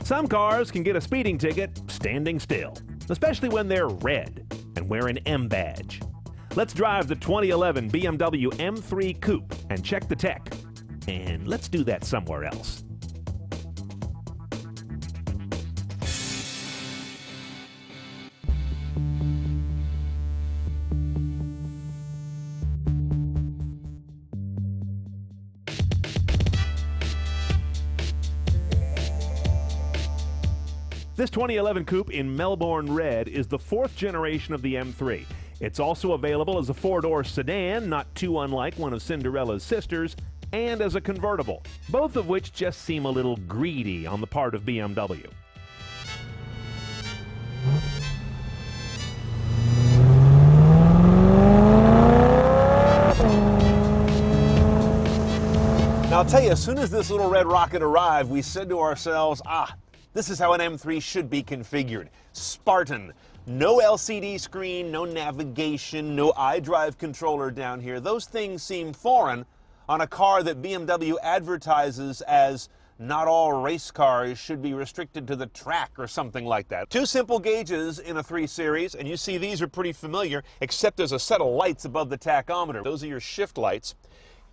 Some cars can get a speeding ticket standing still, especially when they're red and wear an M badge. Let's drive the 2011 BMW M3 Coupe and check the tech. And let's do that somewhere else. This 2011 Coupe in Melbourne Red is the fourth generation of the M3. It's also available as a four-door sedan, not too unlike one of Cinderella's sisters, and as a convertible, both of which just seem a little greedy on the part of BMW. Now I'll tell you, as soon as this little red rocket arrived, we said to ourselves, this is how an M3 should be configured. Spartan. No LCD screen, no navigation, no iDrive controller down here. Those things seem foreign on a car that BMW advertises as not all race cars should be restricted to the track or something like that. Two simple gauges in a 3 Series, and you see these are pretty familiar, except there's a set of lights above the tachometer. Those are your shift lights.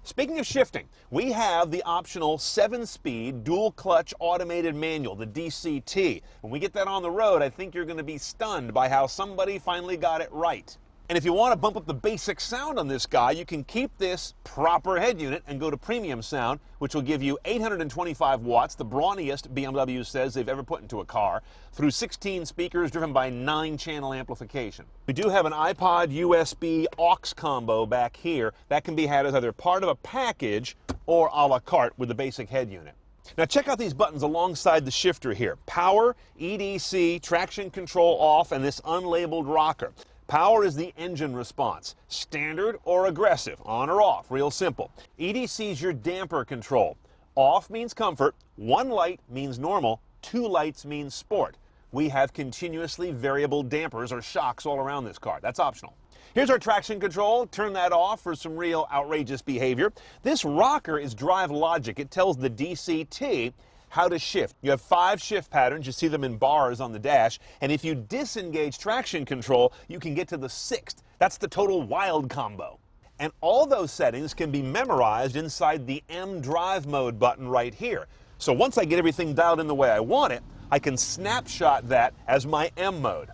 Speaking of shifting, we have the optional 7-speed dual-clutch automated manual, the DCT. When we get that on the road, I think you're going to be stunned by how somebody finally got it right. And if you want to bump up the basic sound on this guy, you can keep this proper head unit and go to premium sound, which will give you 825 watts, the brawniest BMW says they've ever put into a car, through 16 speakers driven by 9-channel amplification. We do have an iPod USB aux combo back here that can be had as either part of a package or a la carte with the basic head unit. Now check out these buttons alongside the shifter here. Power, EDC, traction control off, and this unlabeled rocker. Power is the engine response. Standard or aggressive, on or off, real simple. EDC is your damper control. Off means comfort, 1 light means normal, 2 lights means sport. We have continuously variable dampers or shocks all around this car. That's optional. Here's our traction control. Turn that off for some real outrageous behavior. This rocker is drive logic. It tells the DCT how to shift. You have 5 shift patterns. You see them in bars on the dash. And if you disengage traction control, you can get to the 6th. That's the total wild combo. And all those settings can be memorized inside the M Drive mode button right here. So once I get everything dialed in the way I want it, I can snapshot that as my M mode.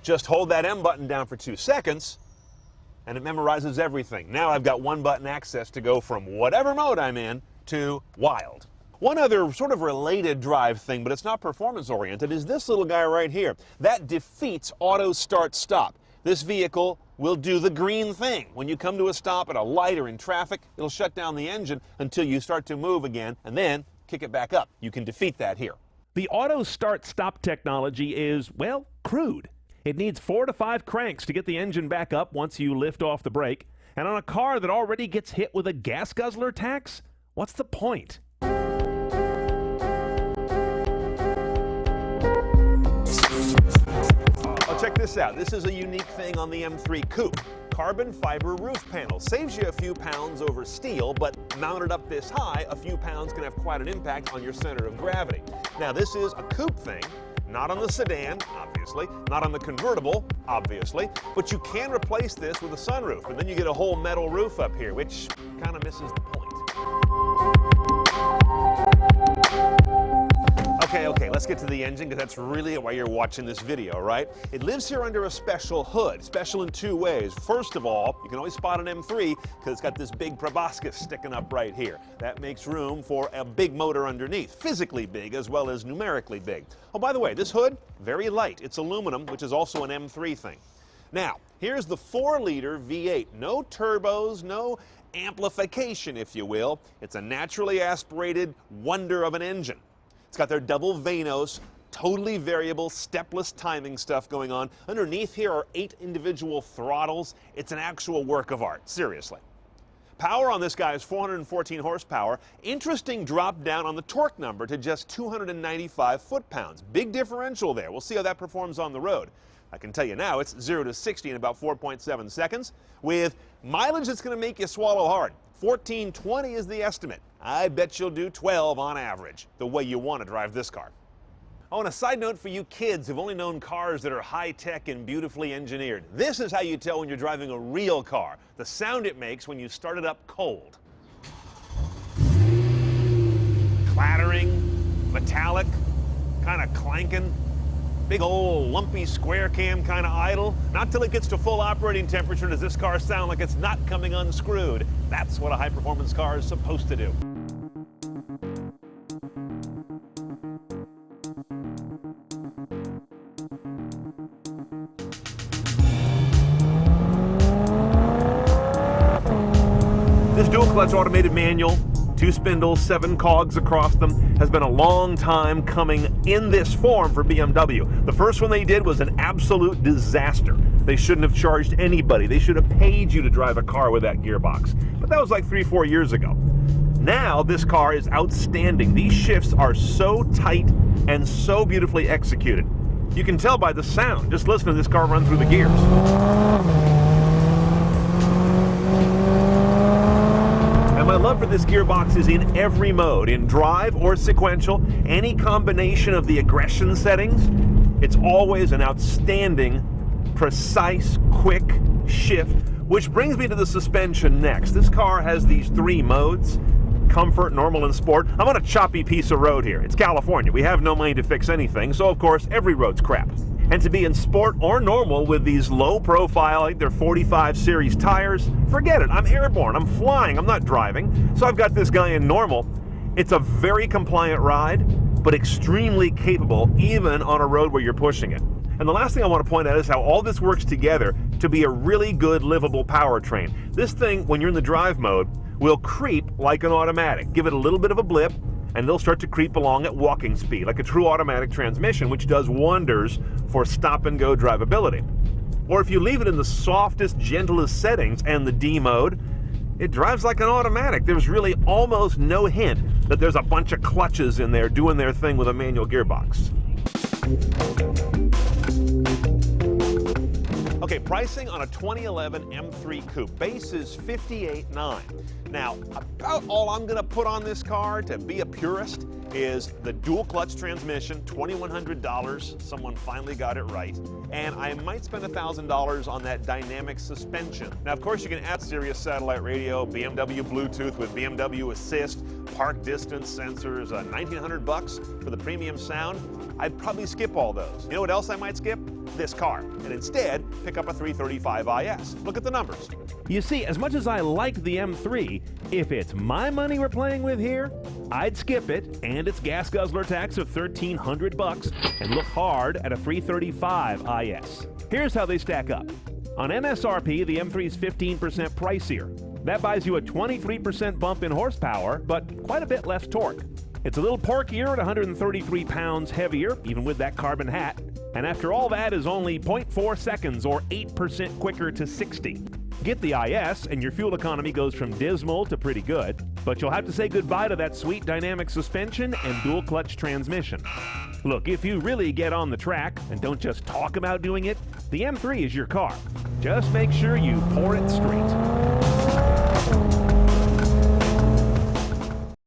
Just hold that M button down for 2 seconds, and it memorizes everything. Now I've got 1-button access to go from whatever mode I'm in to wild. One other sort of related drive thing, but it's not performance-oriented, is this little guy right here. That defeats auto start-stop. This vehicle will do the green thing. When you come to a stop at a light or in traffic, it'll shut down the engine until you start to move again, and then kick it back up. You can defeat that here. The auto start-stop technology is, well, crude. It needs 4 to 5 cranks to get the engine back up once you lift off the brake. And on a car that already gets hit with a gas guzzler tax, what's the point? Check this out. This is a unique thing on the M3 Coupe. Carbon fiber roof panel. Saves you a few pounds over steel, but mounted up this high, a few pounds can have quite an impact on your center of gravity. Now, this is a coupe thing, not on the sedan, obviously, not on the convertible, obviously, but you can replace this with a sunroof, and then you get a whole metal roof up here, which kind of misses the point. Okay, let's get to the engine, because that's really why you're watching this video, right? It lives here under a special hood, special in 2 ways. First of all, you can always spot an M3 because it's got this big proboscis sticking up right here. That makes room for a big motor underneath, physically big as well as numerically big. Oh, by the way, this hood, very light. It's aluminum, which is also an M3 thing. Now, here's the 4-liter V8. No turbos, no amplification, if you will. It's a naturally aspirated wonder of an engine. It's got their double Vanos, totally variable, stepless timing stuff going on. Underneath here are 8 individual throttles. It's an actual work of art, seriously. Power on this guy is 414 horsepower. Interesting drop down on the torque number to just 295 foot-pounds. Big differential there. We'll see how that performs on the road. I can tell you now, it's 0 to 60 in about 4.7 seconds, with mileage that's going to make you swallow hard. 1420 is the estimate. I bet you'll do 12 on average, the way you want to drive this car. Oh, and a side note for you kids who've only known cars that are high-tech and beautifully engineered. This is how you tell when you're driving a real car. The sound it makes when you start it up cold. Clattering, metallic, kind of clanking. Big old lumpy square cam kind of idle. Not till it gets to full operating temperature does this car sound like it's not coming unscrewed. That's what a high-performance car is supposed to do. This dual-clutch automated manual, 2 spindles, 7 cogs across them, has been a long time coming in this form for BMW. The first one they did was an absolute disaster. They shouldn't have charged anybody. They should have paid you to drive a car with that gearbox. But that was like 3-4 years ago. Now this car is outstanding. These shifts are so tight and so beautifully executed. You can tell by the sound. Just listen to this car run through the gears. My love for this gearbox is in every mode, in drive or sequential, any combination of the aggression settings. It's always an outstanding, precise, quick shift, which brings me to the suspension next. This car has these 3 modes: comfort, normal, and sport. I'm on a choppy piece of road here. It's California. We have no money to fix anything, so of course every road's crap. And to be in sport or normal with these low profile, like they're 45 series tires, forget it. I'm airborne, I'm flying, I'm not driving. So I've got this guy in normal. It's a very compliant ride, but extremely capable even on a road where you're pushing it. And the last thing I want to point out is how all this works together to be a really good livable powertrain. This thing, when you're in the drive mode, will creep like an automatic. Give it a little bit of a blip, and they'll start to creep along at walking speed, like a true automatic transmission, which does wonders for stop-and-go drivability. Or if you leave it in the softest, gentlest settings and the D mode, it drives like an automatic. There's really almost no hint that there's a bunch of clutches in there doing their thing with a manual gearbox. Okay, pricing on a 2011 M3 Coupe. Base is $58,900. Now, about all I'm gonna put on this car, to be a purist, is the dual clutch transmission, $2,100. Someone finally got it right. And I might spend $1,000 on that dynamic suspension. Now, of course, you can add Sirius satellite radio, BMW Bluetooth with BMW Assist, park distance sensors, $1,900 for the premium sound. I'd probably skip all those. You know what else I might skip? This car, and instead pick up a 335 IS. Look at the numbers. You see, as much as I like the M3, if it's my money we're playing with here, I'd skip it and its gas guzzler tax of $1,300 and look hard at a 335 IS. Here's how they stack up. On MSRP, the M3 is 15% pricier. That buys you a 23% bump in horsepower, but quite a bit less torque. It's a little porkier at 133 pounds heavier, even with that carbon hat. And after all that is only 0.4 seconds or 8% quicker to 60. Get the IS and your fuel economy goes from dismal to pretty good, but you'll have to say goodbye to that sweet dynamic suspension and dual clutch transmission. Look, if you really get on the track and don't just talk about doing it, the M3 is your car. Just make sure you pour it straight.